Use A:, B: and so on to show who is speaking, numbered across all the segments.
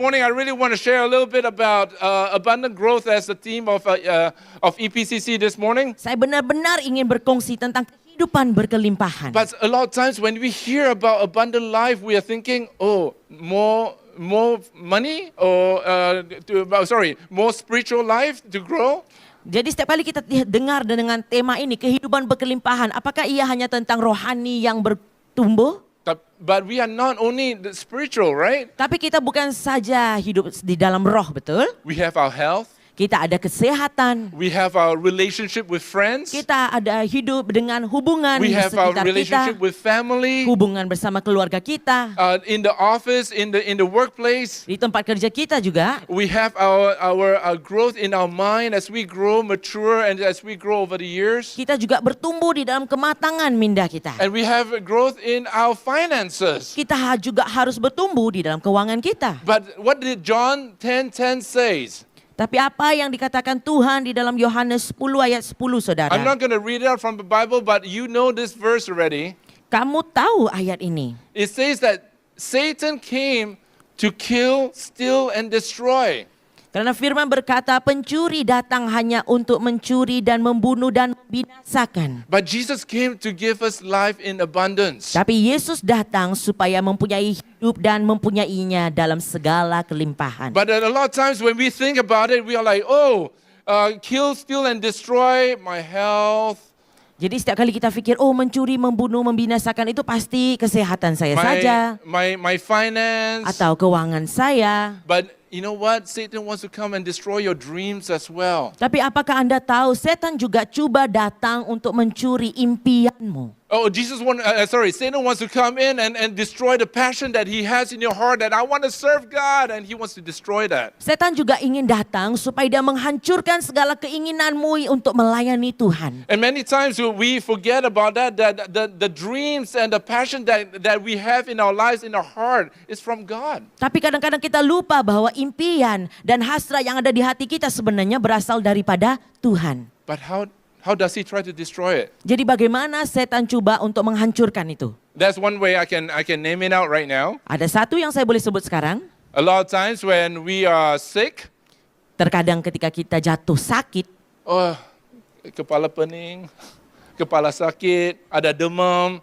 A: morning I really want to share a little bit about abundant growth as the theme of EPCC this morning.
B: Saya benar-benar ingin berkongsi tentang kehidupan berkelimpahan.
A: But a lot of times when we hear about abundant life, we are thinking, oh, more money or more spiritual life to grow.
B: Jadi setiap kali kita dengar dengan tema ini, kehidupan berkelimpahan, apakah ia hanya tentang rohani yang bertumbuh?
A: But we are not only the spiritual, right?
B: Tapi kita bukan saja hidup di dalam roh, betul?
A: We have our health.
B: Kita ada kesehatan.
A: We have our relationship with friends.
B: Kita ada hidup dengan hubungan
A: We
B: di
A: have our
B: sekitar kita.
A: relationship with family.
B: Hubungan bersama keluarga kita.
A: In the office, in the workplace.
B: Di tempat kerja kita juga.
A: We have our growth in our mind as we grow, mature, and as we grow over the years.
B: Kita juga bertumbuh di dalam kematangan minda kita.
A: And we have growth in our finances.
B: Kita juga harus bertumbuh di dalam keuangan kita.
A: But what did John 10:10 says?
B: Tapi apa yang dikatakan Tuhan di dalam Yohanes 10 ayat 10, saudara?
A: I'm not going to read it out from the Bible, but you know this verse already.
B: Kamu tahu ayat ini.
A: It says that Satan came to kill, steal, and destroy.
B: Karena firman berkata, pencuri datang hanya untuk mencuri dan membunuh dan membinasakan.
A: But Jesus came to give us life in abundance.
B: Tapi Yesus datang supaya mempunyai hidup dan mempunyainya dalam segala kelimpahan.
A: But a lot of times when we think about it, we are like, kill, steal, and destroy my health.
B: Jadi setiap kali kita pikir, mencuri, membunuh, membinasakan itu pasti kesehatan saya saja.
A: My finance.
B: Atau keuangan saya.
A: But you know what? Satan wants to come and destroy your dreams as well.
B: Tapi apakah Anda tahu, setan juga coba datang untuk mencuri impianmu.
A: Satan wants to come in and destroy the passion that he has in your heart that I want to serve God, and he wants to destroy that.
B: Setan juga ingin datang supaya dia menghancurkan segala keinginanmu untuk melayani Tuhan.
A: And many times we forget about that the dreams and the passion that we have in our lives, in our heart, is from God.
B: Tapi kadang-kadang kita lupa bahwa impian dan hasrat yang ada di hati kita sebenarnya berasal daripada Tuhan.
A: But how does he try to destroy it?
B: Jadi bagaimana setan coba untuk menghancurkan itu?
A: That's one way I can name it out right now.
B: Ada satu yang saya boleh sebut sekarang.
A: A lot of times when we are sick,
B: terkadang ketika kita jatuh sakit,
A: kepala pening, kepala sakit, ada demam,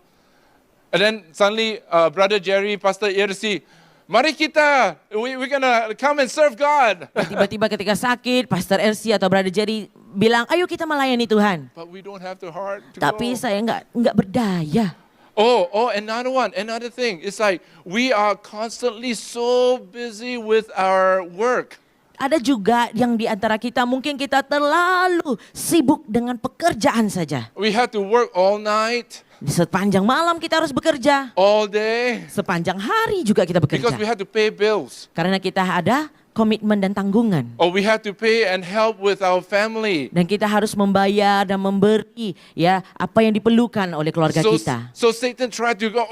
A: and then suddenly Brother Jerry, Pastor Irsi, mari kita, we're gonna come and serve God.
B: Tiba-tiba ketika sakit, Pastor Elsie atau Brother Jerry bilang, ayo kita melayani Tuhan.
A: But we don't have the heart to
B: Tapi
A: go.
B: saya nggak berdaya.
A: Another thing. It's like we are constantly so busy with our work.
B: Ada juga yang di antara kita mungkin kita terlalu sibuk dengan pekerjaan saja.
A: We have to work all night.
B: Sepanjang malam kita harus bekerja.
A: All day.
B: Sepanjang hari juga kita bekerja.
A: Because we have to pay bills.
B: Karena kita ada komitmen dan tanggungan.
A: Or we have to pay and help with our family.
B: Dan kita harus membayar dan memberi apa yang diperlukan oleh keluarga kita.
A: So Satan tried to go,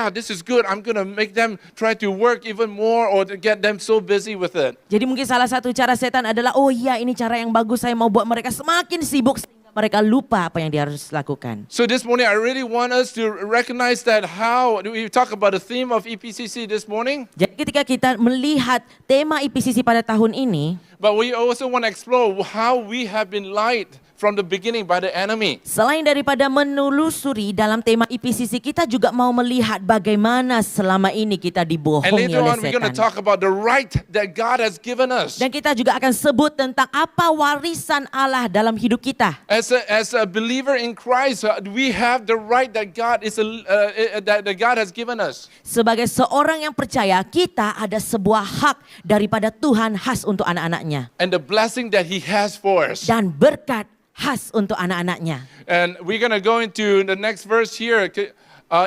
A: this is good. I'm going to make them try to work even more or to get them so busy with it.
B: Jadi mungkin salah satu cara setan adalah, ini cara yang bagus, saya mau buat mereka semakin sibuk sehingga mereka lupa apa yang dia harus lakukan.
A: So this morning I really want us to recognize that how we talk about the theme of EPCC this morning.
B: Jadi ketika kita melihat tema EPCC pada tahun ini,
A: but we also want to explore how we have been lied from the beginning by the enemy.
B: Selain daripada menelusuri dalam tema EPCC, kita juga mau melihat bagaimana selama ini kita dibohongi
A: And later
B: oleh
A: on we're going to
B: setan.
A: talk about the right that God has given us.
B: Dan kita juga akan sebut tentang apa warisan Allah dalam hidup kita.
A: As a believer in Christ, we have the right that God that God has given us.
B: Sebagai seorang yang percaya, kita ada sebuah hak daripada Tuhan khas untuk anak-anaknya.
A: And the blessing that He has for us.
B: Dan berkat khas untuk anak-anaknya.
A: And we're going to go into the next verse here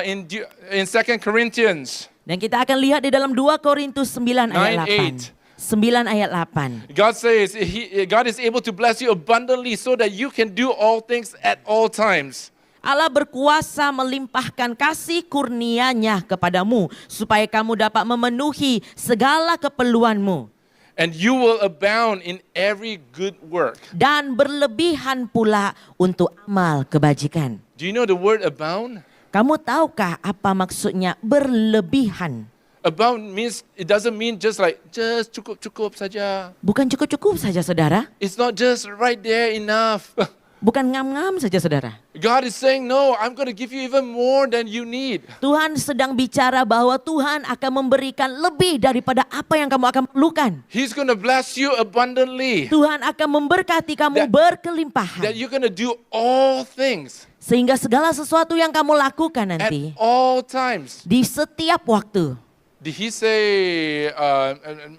A: in 2 Corinthians.
B: Dan kita akan lihat di dalam 2 Korintus 9 ayat 8. 9 ayat 8.
A: God says God is able to bless you abundantly so that you can do all things at all times.
B: Allah berkuasa melimpahkan kasih kurnia-Nya kepadamu supaya kamu dapat memenuhi segala keperluanmu.
A: And you will abound in every good work.
B: Dan berlebihan pula untuk amal kebajikan.
A: Do you know the word abound?
B: Kamu tahukah apa maksudnya berlebihan?
A: About means, it doesn't mean just cukup-cukup saja.
B: Bukan cukup-cukup saja saudara.
A: It's not just right there enough.
B: Bukan ngam-ngam saja saudara.
A: God is saying, no, I'm going to give you even more than you need.
B: Tuhan sedang bicara bahwa Tuhan akan memberikan lebih daripada apa yang kamu akan perlukan.
A: He's going to bless you abundantly.
B: Tuhan akan memberkati kamu
A: That
B: berkelimpahan.
A: you're going to do all things
B: Sehingga segala sesuatu yang kamu lakukan
A: at
B: nanti,
A: all times.
B: di setiap waktu.
A: Did he say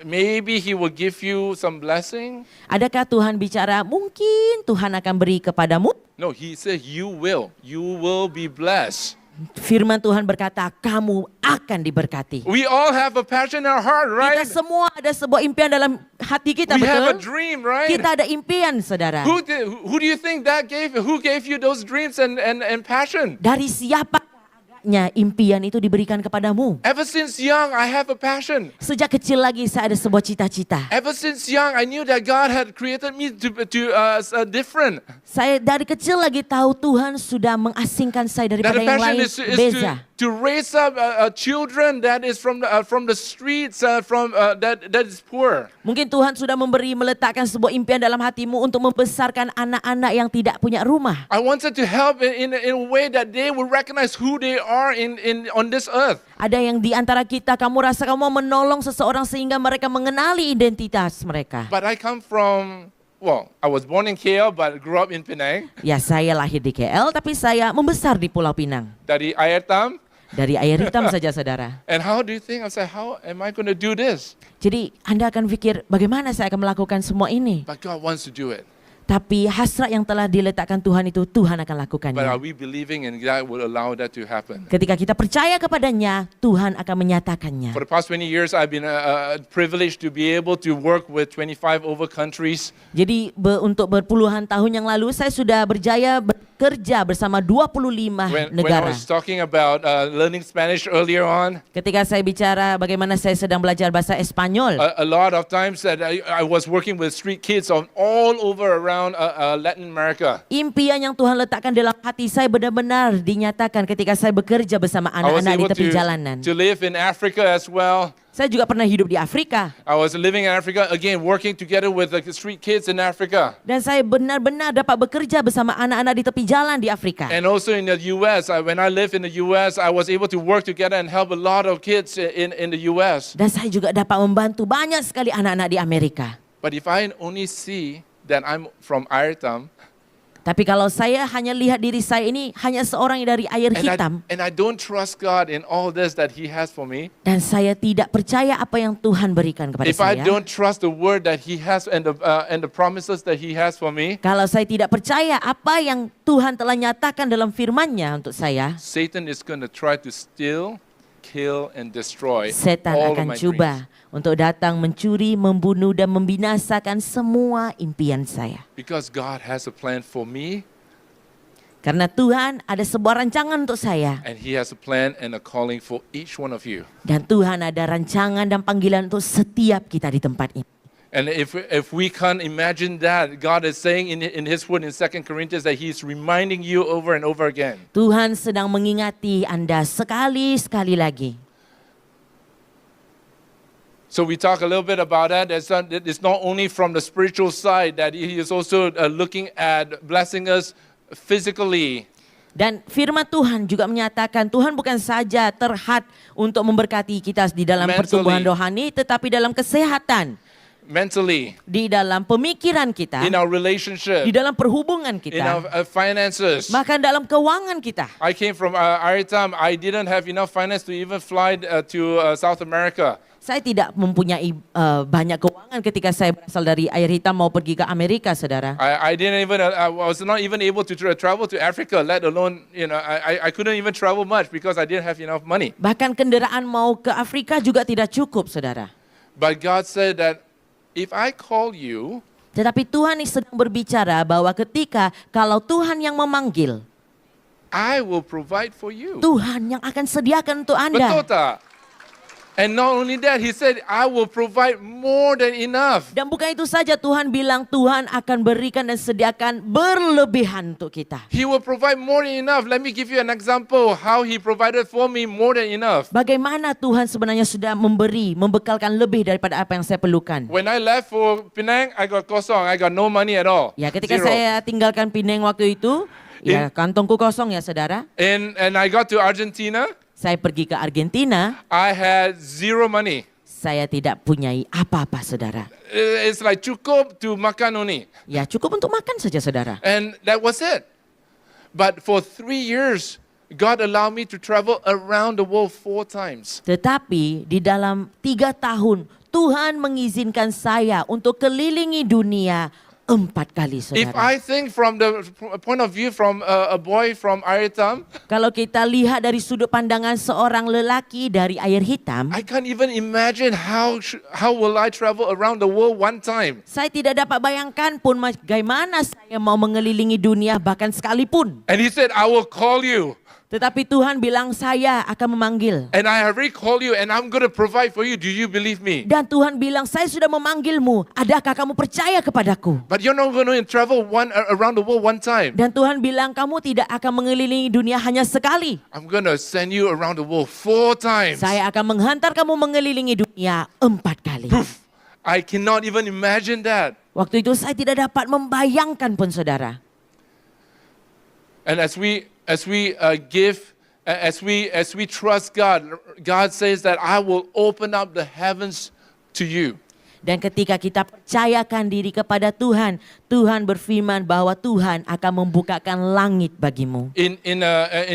A: maybe he will give you some blessing?
B: Adakah Tuhan bicara mungkin Tuhan akan beri kepadamu?
A: No, he said you will. You will be blessed.
B: Firman Tuhan berkata kamu akan diberkati.
A: We all have a passion in our heart, right?
B: Kita semua ada sebuah impian dalam hati kita,
A: We have a
B: betul?
A: dream, right?
B: Kita ada impian, saudara.
A: Who do you think that gave? Who gave you those dreams and passion?
B: Dari siapa agaknya impian itu diberikan kepadamu?
A: Ever since young, I have a passion.
B: Sejak kecil lagi saya ada sebuah cita-cita.
A: Ever since young, I knew that God had created me to different.
B: Saya dari kecil lagi tahu Tuhan sudah mengasingkan saya
A: That
B: daripada
A: the
B: yang
A: passion
B: lain,
A: is
B: beza.
A: to raise up children that is from the streets, that is poor.
B: Mungkin Tuhan sudah meletakkan sebuah impian dalam hatimu untuk membesarkan anak-anak yang tidak punya rumah.
A: I wanted to help in a way that they will recognize who they are on this earth.
B: Ada yang di antara kita, kamu rasa kamu mau menolong seseorang sehingga mereka mengenali identitas mereka.
A: But I come from, I was born in KL but grew up in Penang.
B: Ya, saya lahir di KL tapi saya membesar di Pulau Pinang.
A: Dari air tam.
B: Dari air hitam saja, saudara.
A: And how do you think? I said, how am I going to do this?
B: Jadi Anda akan pikir bagaimana saya akan melakukan semua ini.
A: But God wants to do it.
B: Tapi hasrat yang telah diletakkan Tuhan itu Tuhan akan
A: But are
B: lakukannya.
A: we believing and God will allow that to happen?
B: Ketika kita percaya kepadanya, Tuhan akan menyatakannya.
A: For the past 20 years, I've been privileged to be able to work with 25 over countries.
B: Jadi untuk berpuluhan tahun yang lalu saya sudah berjaya bekerja bersama 25
A: When I
B: negara.
A: was talking about learning Spanish earlier on,
B: Ketika saya bicara bagaimana saya sedang belajar bahasa Espanyol,
A: a lot of times that I was working with street kids all over around Latin America.
B: impian yang Tuhan letakkan dalam hati saya benar-benar dinyatakan ketika saya bekerja bersama
A: I was
B: anak-anak di
A: able
B: tepi jalanan.
A: to live in Africa as well.
B: Saya juga pernah hidup di Afrika.
A: I was living in Africa, again, working together with the street kids in Africa.
B: Dan saya benar-benar dapat bekerja bersama anak-anak di tepi jalan di Afrika.
A: And also in the U.S., when I lived in the U.S., I was able to work together and help a lot of kids in the U.S.
B: Dan saya juga dapat membantu banyak sekali anak-anak di Amerika.
A: But if I only see that I'm from Airtam,
B: Tapi kalau saya hanya lihat diri saya ini hanya seorang yang dari air hitam,
A: and I don't trust God in all this that He has for me,
B: dan saya tidak percaya apa yang Tuhan berikan kepada
A: if I
B: saya,
A: don't trust the word that He has and the promises that He has for me,
B: kalau saya tidak percaya apa yang Tuhan telah nyatakan dalam firman-Nya untuk saya,
A: Satan is going to try to steal, kill, and destroy
B: setan
A: all of
B: akan
A: my
B: cuba
A: dreams.
B: untuk datang mencuri, membunuh, dan membinasakan semua impian saya.
A: Because God has a plan for me,
B: Karena Tuhan ada sebuah rancangan untuk saya.
A: and He has a plan and a calling for each one of you.
B: Dan Tuhan ada rancangan dan panggilan untuk setiap kita di tempat ini.
A: And if we can't imagine that, God is saying in His word in 2 Corinthians that He's reminding you over and over again.
B: Tuhan sedang mengingati Anda sekali-sekali lagi.
A: So we talk a little bit about that. It's not only from the spiritual side that He is also looking at blessing us physically.
B: Dan firman Tuhan juga menyatakan Tuhan bukan saja terhad untuk memberkati kita di dalam
A: Mentally.
B: pertumbuhan rohani, tetapi dalam kesehatan,
A: Mentally,
B: di dalam pemikiran kita,
A: in our relationship,
B: di dalam perhubungan
A: in our
B: kita,
A: finances.
B: bahkan dalam keuangan kita.
A: I came from Aritam. I didn't have enough finance to even fly to South America.
B: Saya tidak mempunyai banyak keuangan ketika saya berasal dari air hitam mau pergi ke Amerika, saudara.
A: I didn't even. I was not even able to travel to Africa. Let alone, I couldn't even travel much because I didn't have enough money.
B: Bahkan kendaraan mau ke Afrika juga tidak cukup, saudara.
A: But God said that if I call you,
B: Tetapi Tuhan sedang berbicara bahwa ketika kalau Tuhan yang memanggil,
A: I will provide for you.
B: Tuhan yang akan sediakan untuk
A: Betul
B: Anda.
A: tak? And not only that, he said, I will provide more than enough.
B: Dan bukan itu saja, Tuhan bilang Tuhan akan berikan dan sediakan berlebihan untuk kita.
A: He will provide more than enough. Let me give you an example how he provided for me more than enough.
B: Bagaimana Tuhan sebenarnya sudah membekalkan lebih daripada apa yang saya perlukan.
A: When I left for Penang, I got kosong. I got no money at all.
B: Ya, ketika
A: Zero.
B: saya tinggalkan Penang waktu itu, ya kantongku kosong ya saudara.
A: And I got to Argentina.
B: Saya pergi ke Argentina,
A: I had zero money.
B: saya tidak punyai apa-apa saudara.
A: It's like cukup to makan only.
B: Ya cukup untuk makan saja saudara.
A: And that was it. But for 3 years, God allowed me to travel around the world 4 times.
B: Tetapi di dalam 3 tahun, Tuhan mengizinkan saya untuk kelilingi dunia 4 kali
A: If
B: saudara.
A: I think from the point of view from a boy from Air Hitam,
B: Kalau kita lihat dari sudut pandangan seorang lelaki dari air hitam,
A: I can't even imagine how will I travel around the world one time.
B: saya tidak dapat bayangkan pun bagaimana saya mau mengelilingi dunia bahkan sekalipun.
A: And he said, I will call you.
B: Tetapi Tuhan bilang saya akan memanggil.
A: And I already called you and I'm going to provide for you. Do you believe me?
B: Dan Tuhan bilang saya sudah memanggilmu. Adakah kamu percaya kepadaku?
A: But you're not going to travel around the world one time.
B: Dan Tuhan bilang kamu tidak akan mengelilingi dunia hanya sekali.
A: I'm going to send you around the world 4 times.
B: Saya akan menghantar kamu mengelilingi dunia 4 kali.
A: I cannot even imagine that.
B: Waktu itu saya tidak dapat membayangkan pun saudara.
A: And as we give, as we trust God, God says that I will open up the heavens to you.
B: Dan ketika kita percayakan diri kepada Tuhan, Tuhan berfirman bahwa Tuhan akan membukakan langit bagimu.
A: In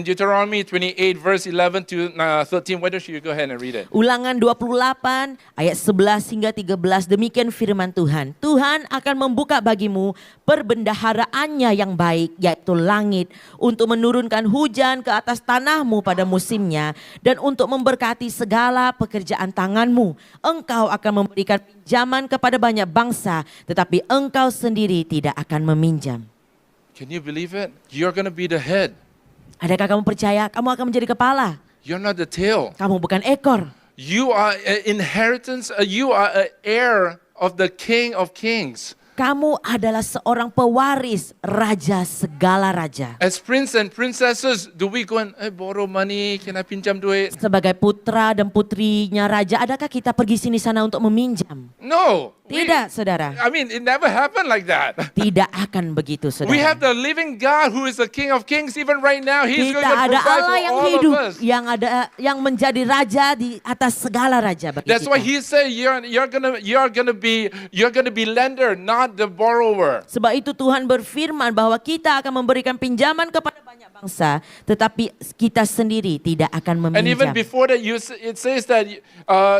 A: Deuteronomy 28 verse 11 to 13, why don't you go ahead and read it?
B: Ulangan 28 ayat 11 hingga 13 demikian firman Tuhan. Tuhan akan membuka bagimu perbendaharaannya yang baik yaitu langit untuk menurunkan hujan ke atas tanahmu pada musimnya dan untuk memberkati segala pekerjaan tanganmu. Engkau akan memberikan pinjaman kepada banyak bangsa tetapi engkau sendiri tidak akan meminjam.
A: Can you believe it? You're going to be the head.
B: Adakah kamu percaya kamu akan menjadi kepala?
A: You're not the tail.
B: Kamu bukan ekor.
A: You are an inheritance. You are an heir of the King of Kings.
B: Kamu adalah seorang pewaris raja segala raja.
A: As prince and princesses, do we go and borrow money? Can I pinjam duit?
B: Sebagai putra dan putrinya raja, adakah kita pergi sini sana untuk meminjam?
A: No.
B: Tidak, saudara.
A: I mean, it never happened like that.
B: Tidak akan begitu,
A: We have
B: saudara.
A: the living God who is the King of Kings. Even right now, He's
B: Kita
A: going to
B: ada
A: provide
B: Allah
A: for
B: yang
A: all
B: hidup,
A: of us.
B: yang menjadi raja di atas segala raja bagi
A: That's why
B: kita.
A: He said you're gonna be lender, not the borrower.
B: Sebab itu Tuhan berfirman bahwa kita akan memberikan pinjaman kepada banyak bangsa, tetapi kita sendiri tidak akan
A: And even
B: meminjam.
A: before that, it says that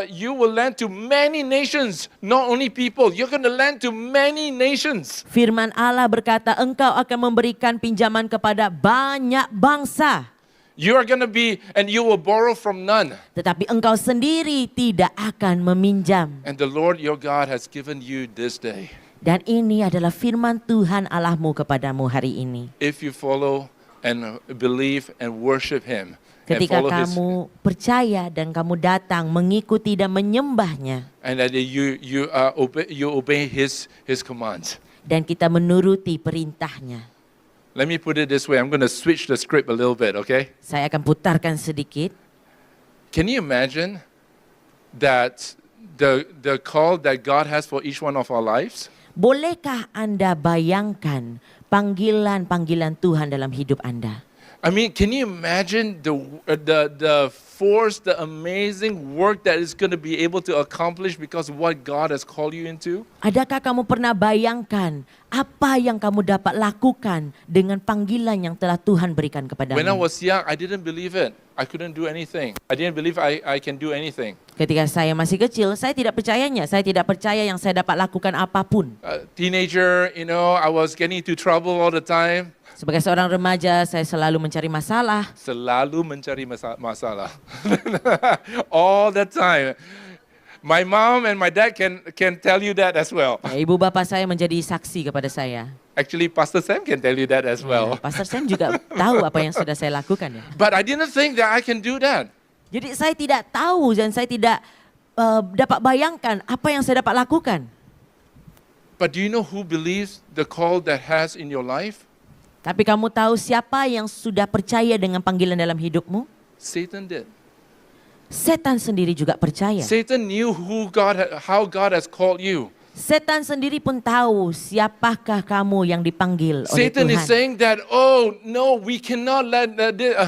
A: you will lend to many nations, not only people. You're going to lend to many nations.
B: Firman Allah berkata, engkau akan memberikan pinjaman kepada banyak bangsa.
A: You are going to be, and you will borrow from none.
B: Tetapi engkau sendiri tidak akan meminjam.
A: And the Lord your God has given you this day.
B: Dan ini adalah firman Tuhan Allahmu kepadamu hari ini.
A: If you follow and believe and worship Him, and
B: Ketika
A: follow His,
B: kamu percaya dan kamu datang mengikuti dan menyembahnya.
A: and that you obey His commands.
B: Dan kita menuruti perintahnya.
A: Let me put it this way. I'm going to switch the script a little bit, okay?
B: Saya akan putarkan sedikit.
A: Can you imagine that the call that God has for each one of our lives?
B: Bolehkah Anda bayangkan panggilan-panggilan Tuhan dalam hidup Anda?
A: I mean, can you imagine the force, the amazing work that is going to be able to accomplish because of what God has called you into?
B: Adakah kamu pernah bayangkan apa yang kamu dapat lakukan dengan panggilan yang telah Tuhan berikan kepadamu?
A: When I was young, I didn't believe it. I couldn't do anything. I didn't believe I can do anything.
B: Ketika saya masih kecil, saya tidak percayanya. Saya tidak percaya yang saya dapat lakukan apapun.
A: Teenager, I was getting into trouble all the time.
B: Sebagai seorang remaja, saya selalu mencari masalah.
A: Selalu mencari masalah. All the time. My mom and my dad can tell you that as well.
B: Ya, ibu bapak saya menjadi saksi kepada saya.
A: Actually, Pastor Sam can tell you that as well.
B: Pastor Sam juga tahu apa yang sudah saya lakukan ya.
A: But I didn't think that I can do that.
B: Jadi saya tidak tahu dan saya tidak dapat bayangkan apa yang saya dapat lakukan.
A: But do you know who believes the call that has in your life?
B: Tapi kamu tahu siapa yang sudah percaya dengan panggilan dalam hidupmu?
A: Satan did.
B: Setan sendiri juga percaya.
A: Satan knew how God has called you.
B: Setan sendiri pun tahu siapakah kamu yang dipanggil oleh
A: Satan is
B: Tuhan.
A: saying that, oh no, we cannot let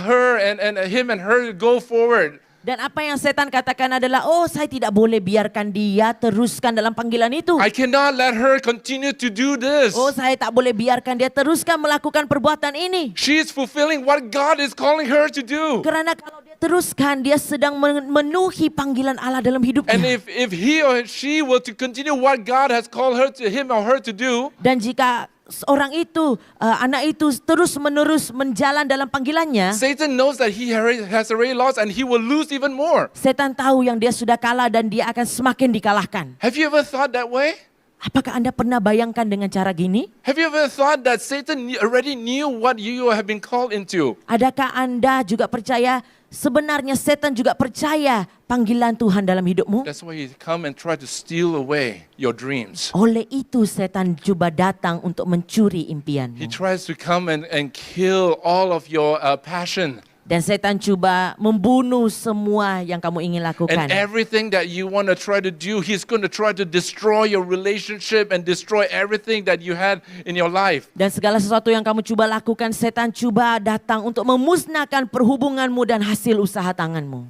A: her and him and her go forward.
B: Dan apa yang setan katakan adalah, oh saya tidak boleh biarkan dia teruskan dalam panggilan itu.
A: I cannot let her continue to do this.
B: Oh saya tak boleh biarkan dia teruskan melakukan perbuatan ini.
A: She is fulfilling what God is calling her to do.
B: Karena kalau dia teruskan, dia sedang memenuhi panggilan Allah dalam
A: And
B: hidupnya.
A: if he or she were to continue what God has called him or her to do,
B: Dan jika orang itu, anak itu terus-menerus menjalan dalam panggilannya,
A: Satan knows that he has already lost and he will lose even more.
B: setan tahu yang dia sudah kalah dan dia akan semakin dikalahkan.
A: Have you ever thought that way?
B: Apakah Anda pernah bayangkan dengan cara gini?
A: Have you ever thought that Satan already knew what you have been called into?
B: Adakah Anda juga percaya sebenarnya setan juga percaya panggilan Tuhan dalam hidupmu?
A: That's why he come and try to steal away your dreams.
B: Oleh itu setan coba datang untuk mencuri
A: He
B: impianmu.
A: tries to come and kill all of your passion
B: Dan setan coba membunuh semua yang kamu ingin lakukan.
A: and everything that you want to try to do. He's going to try to destroy your relationship and destroy everything that you had in your life.
B: Dan segala sesuatu yang kamu coba lakukan, setan coba datang untuk memusnahkan perhubunganmu dan hasil usaha tanganmu.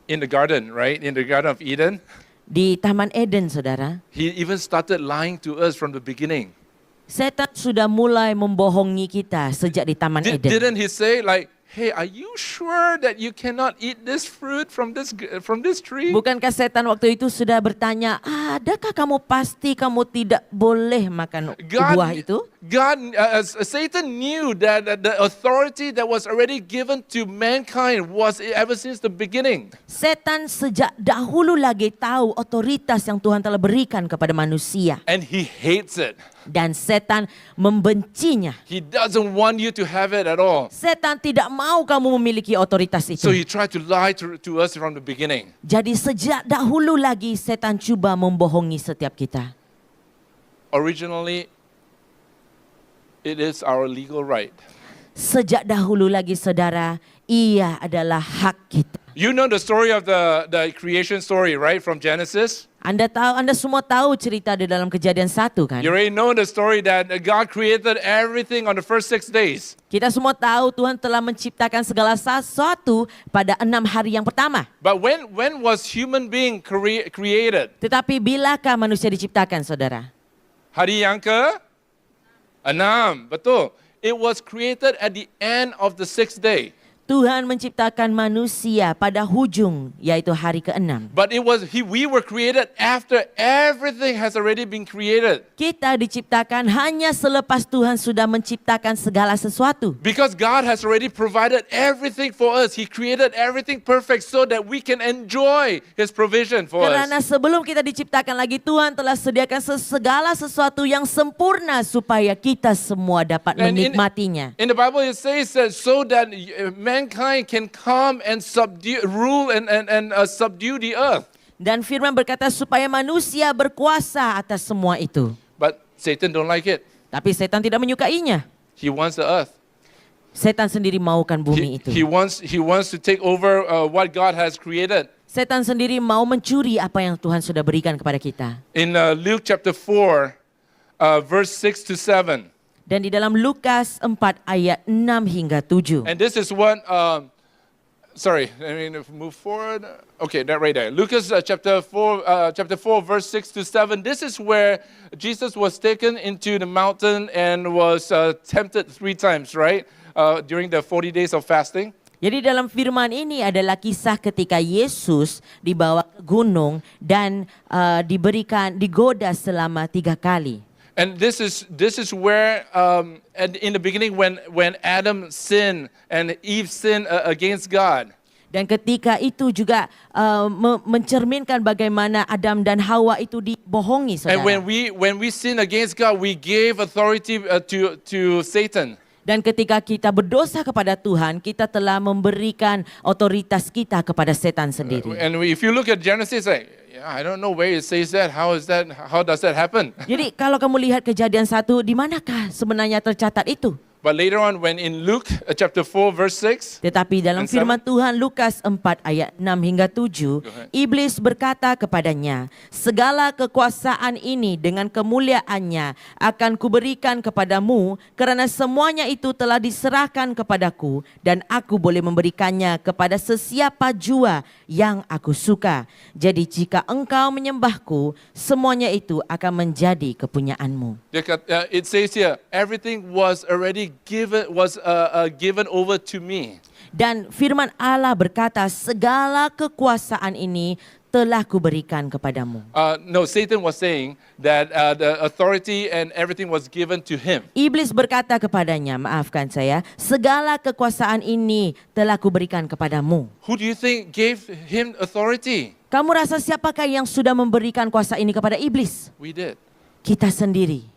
A: In the garden, right? In the Garden of Eden,
B: Di Taman Eden, saudara,
A: he even started lying to us from the beginning.
B: setan sudah mulai membohongi kita sejak di Taman Eden.
A: Didn't he say like, hey, are you sure that you cannot eat this fruit from this tree?
B: Bukankah setan waktu itu sudah bertanya, adakah kamu pasti kamu tidak boleh makan buah itu?
A: Satan knew that the authority that was already given to mankind was ever since the beginning.
B: Setan sejak dahulu lagi tahu otoritas yang Tuhan telah berikan kepada manusia.
A: And he hates it.
B: Dan setan membencinya.
A: He doesn't want you to have it at all.
B: Setan tidak mau kamu memiliki otoritas itu.
A: So he tried to lie to us from the beginning.
B: Jadi sejak dahulu lagi setan cuba membohongi setiap kita.
A: Originally, it is our legal right.
B: Sejak dahulu lagi saudara, ia adalah hak kita.
A: You know the story of the creation story, right? From Genesis?
B: Anda semua tahu cerita di dalam Kejadian 1 kan?
A: You already know the story that God created everything on the first 6 days.
B: Kita semua tahu Tuhan telah menciptakan segala sesuatu pada 6 hari yang pertama.
A: But when was human being created?
B: Tetapi bilakah manusia diciptakan, saudara?
A: Hari yang ke-6, betul. It was created at the end of the 6th day.
B: Tuhan menciptakan manusia pada hujung, yaitu hari ke-6.
A: But we were created after everything has already been created.
B: Kita diciptakan hanya selepas Tuhan sudah menciptakan segala sesuatu.
A: Because God has already provided everything for us. He created everything perfect so that we can enjoy His provision for
B: Karena
A: us.
B: sebelum kita diciptakan lagi, Tuhan telah sediakan segala sesuatu yang sempurna supaya kita semua dapat
A: And
B: menikmatinya.
A: In the Bible it says that so that mankind can come and rule and subdue the earth.
B: Dan firman berkata supaya manusia berkuasa atas semua itu.
A: But Satan don't like it.
B: Tapi setan tidak menyukainya.
A: He wants the earth.
B: Setan sendiri maukan bumi itu.
A: He wants to take over what God has created.
B: Setan sendiri mau mencuri apa yang Tuhan sudah berikan kepada kita.
A: In Luke chapter 4, verse 6 to 7.
B: Dan di dalam Lukas 4 ayat 6 hingga 7.
A: And this is what, move forward. Okay, that right there. Lucas chapter 4, verse 6 to 7. This is where Jesus was taken into the mountain and was tempted 3 times, right? During the 40 days of fasting.
B: Jadi dalam firman ini adalah kisah ketika Yesus dibawa ke gunung dan digoda selama 3 kali.
A: And this is where in the beginning when Adam sinned and Eve sinned against God.
B: Dan ketika itu juga mencerminkan bagaimana Adam dan Hawa itu dibohongi,
A: And
B: saudara.
A: when we sin against God, we gave authority to Satan.
B: Dan ketika kita berdosa kepada Tuhan, kita telah memberikan otoritas kita kepada setan sendiri.
A: And if you look at Genesis, like, yeah, I don't know where it says that. How does that happen?
B: Jadi kalau kamu lihat Kejadian 1, di manakah sebenarnya tercatat itu?
A: But later on, when in Luke chapter 4, verse 6,
B: Tetapi dalam
A: And
B: firman Tuhan Lukas 4 ayat 6 hingga 7,
A: ahead.
B: iblis berkata kepadanya, segala kekuasaan ini dengan kemuliaannya akan kuberikan kepadamu, kerana semuanya itu telah diserahkan kepadaku, dan aku boleh memberikannya kepada sesiapa jua yang aku suka. Jadi jika engkau menyembahku, semuanya itu akan menjadi kepunyaanmu.
A: it says here, everything was already given over to me.
B: Dan firman Allah berkata, segala kekuasaan ini telah kuberikan kepadamu.
A: No, Satan was saying that the authority and everything was given to him.
B: Iblis berkata kepadanya, maafkan saya, segala kekuasaan ini telah kuberikan kepadamu.
A: Who do you think gave him authority?
B: Kamu rasa siapakah yang sudah memberikan kuasa ini kepada iblis?
A: We did.
B: Kita sendiri.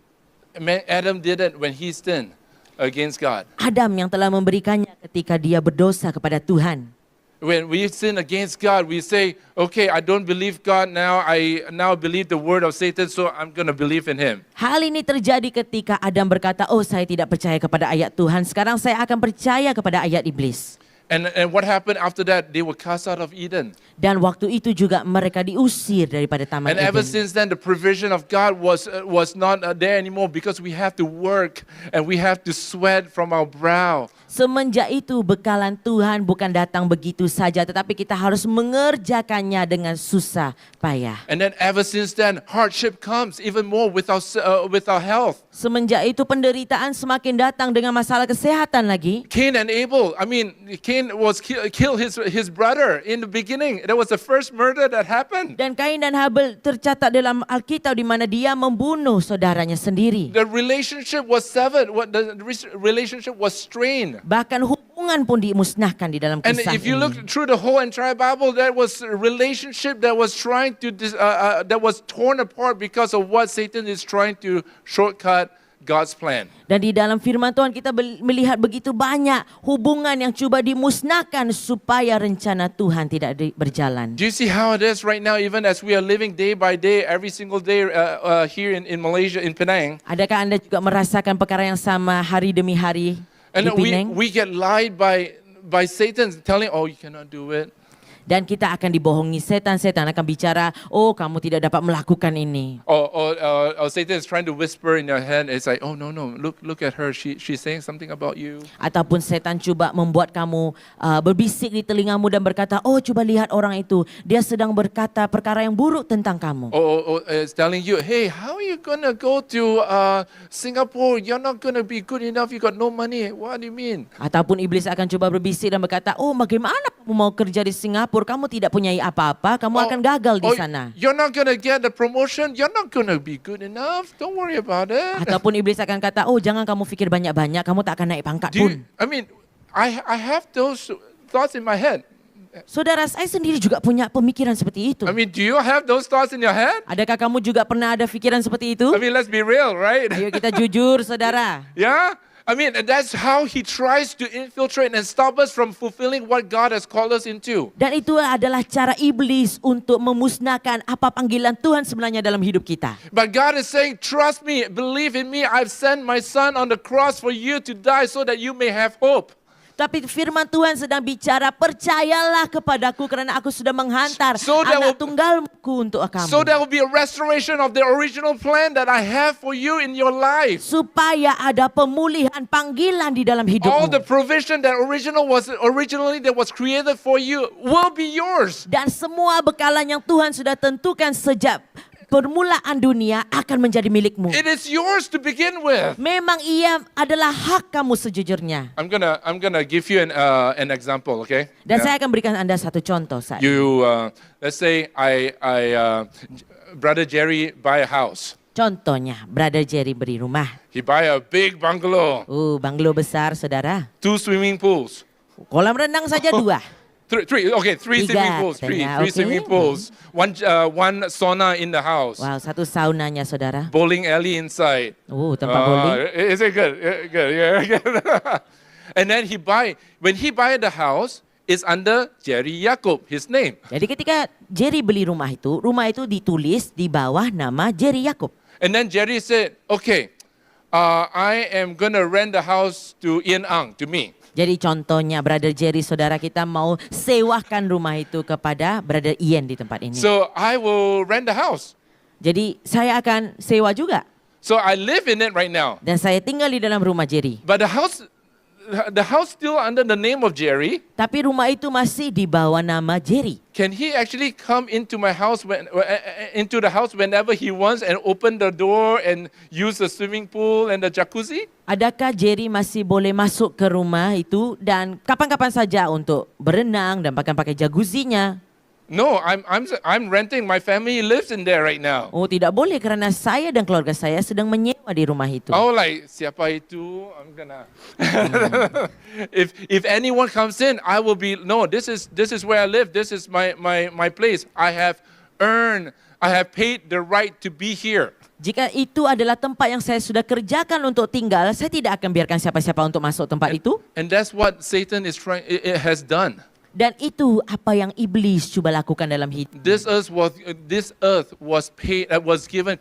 A: Adam did it when he sinned against God.
B: Adam yang telah memberikannya ketika dia berdosa kepada Tuhan.
A: When we sin against God, we say, okay, I don't believe God now. I now believe the word of Satan, so I'm going to believe in him.
B: Hal ini terjadi ketika Adam berkata, oh saya tidak percaya kepada ayat Tuhan, sekarang saya akan percaya kepada ayat iblis.
A: And what happened after that? They were cast out of Eden.
B: Dan waktu itu juga mereka diusir daripada Taman
A: And ever
B: Eden.
A: since then, the provision of God was not there anymore because we have to work and we have to sweat from our brow.
B: Semenjak itu bekalan Tuhan bukan datang begitu saja, tetapi kita harus mengerjakannya dengan susah payah.
A: And then ever since then, hardship comes even more with our health.
B: Semenjak itu penderitaan semakin datang dengan masalah kesehatan lagi.
A: Cain and Abel. Cain was killed his brother in the beginning. That was the first murder that happened.
B: Dan Kain dan Habel tercatat dalam Alkitab di mana dia membunuh saudaranya sendiri.
A: The relationship was severed. The relationship was strained.
B: Bahkan hubungan pun dimusnahkan di dalam
A: And
B: kisah
A: if you
B: ini.
A: look through the whole entire Bible, there was a relationship that was trying to that was torn apart because of what Satan is trying to shortcut God's plan.
B: Dan di dalam firman Tuhan kita melihat begitu banyak hubungan yang coba dimusnahkan supaya rencana Tuhan tidak berjalan.
A: Do you see how it is right now, even as we are living day by day, every single day here in Malaysia, in Penang?
B: Adakah Anda juga merasakan perkara yang sama hari demi hari
A: And
B: di Penang?
A: we get lied by Satan telling, oh, you cannot do it.
B: Dan kita akan dibohongi setan akan bicara, oh kamu tidak dapat melakukan ini.
A: Or Satan is trying to whisper in your head. It's like, oh no, look at her. She's saying something about you.
B: Ataupun setan coba membuat kamu berbisik di telingamu dan berkata, oh coba lihat orang itu, dia sedang berkata perkara yang buruk tentang kamu.
A: Or it's telling you, hey, how are you gonna go to Singapore? You're not gonna be good enough. You got no money. What do you mean?
B: Ataupun iblis akan coba berbisik dan berkata, oh bagaimana kamu mau kerja di Singapura? Kamu tidak punya apa-apa, kamu akan gagal di sana.
A: You're not gonna get the promotion. You're not gonna be good enough. Don't worry about it.
B: Ataupun iblis akan kata, oh jangan kamu pikir banyak-banyak, kamu tak akan naik pangkat pun.
A: I have those thoughts in my head.
B: Saudara, saya sendiri juga punya pemikiran seperti itu.
A: Do you have those thoughts in your head?
B: Adakah kamu juga pernah ada pikiran seperti itu?
A: Let's be real, right?
B: Ayo kita jujur, saudara.
A: Yeah? That's how he tries to infiltrate and stop us from fulfilling what God has called us into.
B: Dan itu adalah cara iblis untuk memusnahkan apa panggilan Tuhan sebenarnya dalam hidup kita.
A: But God is saying, trust me, believe in me. I've sent my son on the cross for you to die so that you may have hope.
B: Tapi firman Tuhan sedang bicara, percayalah kepadaku kerana aku sudah menghantar
A: So there
B: anak
A: will-
B: tunggalku untuk kamu.
A: So there will be a restoration of the original plan that I have for you in your life.
B: Supaya ada pemulihan panggilan di dalam
A: All the
B: hidupmu.
A: provision that originally that was created for you will be yours.
B: Dan semua bekalan yang Tuhan sudah tentukan sejak permulaan dunia akan menjadi milikmu.
A: It is yours to begin with.
B: Memang ia adalah hak kamu sejujurnya.
A: I'm gonna give you an example, okay?
B: Dan
A: Yeah.
B: saya akan berikan Anda satu contoh saat ini.
A: You let's say Brother Jerry buy a house.
B: Contohnya, Brother Jerry beri rumah.
A: He buy a big bungalow,
B: Banglo besar, saudara.
A: 2 swimming pools.
B: Kolam renang saja 2.
A: Three
B: Tiga
A: swimming pools. Three
B: katanya, oke.
A: swimming pools. One sauna in the house.
B: Wow, satu saunanya saudara.
A: Bowling alley inside.
B: Tempat bowling.
A: Is it good? Good. Yeah. And then when he buy the house, it's under Jerry Jacob, his name.
B: Jadi ketika Jerry beli rumah itu ditulis di bawah nama Jerry Jacob.
A: And then Jerry said, okay, I am going to rent the house to Ian Ang, to me.
B: Jadi contohnya Brother Jerry, saudara kita mau sewakan rumah itu kepada Brother Ian di tempat ini.
A: So I will rent the house.
B: Jadi saya akan sewa juga.
A: So I live in it right now.
B: Dan saya tinggal di dalam rumah Jerry.
A: But the house still under the name of Jerry.
B: Tapi rumah itu masih di bawah nama Jerry.
A: Can he actually come into my house into the house whenever he wants and open the door and use the swimming pool and the jacuzzi?
B: Adakah Jerry masih boleh masuk ke rumah itu dan kapan-kapan saja untuk berenang dan pakai jacuzzinya?
A: No, I'm renting. My family lives in there right now.
B: Oh, tidak boleh karena saya dan keluarga saya sedang menyewa di rumah itu.
A: Oh, like siapa itu? I'm gonna. if anyone comes in, I will be. No, this is where I live. This is my place. I have paid the right to be here.
B: Jika itu adalah tempat yang saya sudah kerjakan untuk tinggal, saya tidak akan biarkan siapa-siapa untuk masuk tempat itu.
A: And that's what Satan has done.
B: Dan itu apa yang iblis coba lakukan dalam hidup.
A: This earth was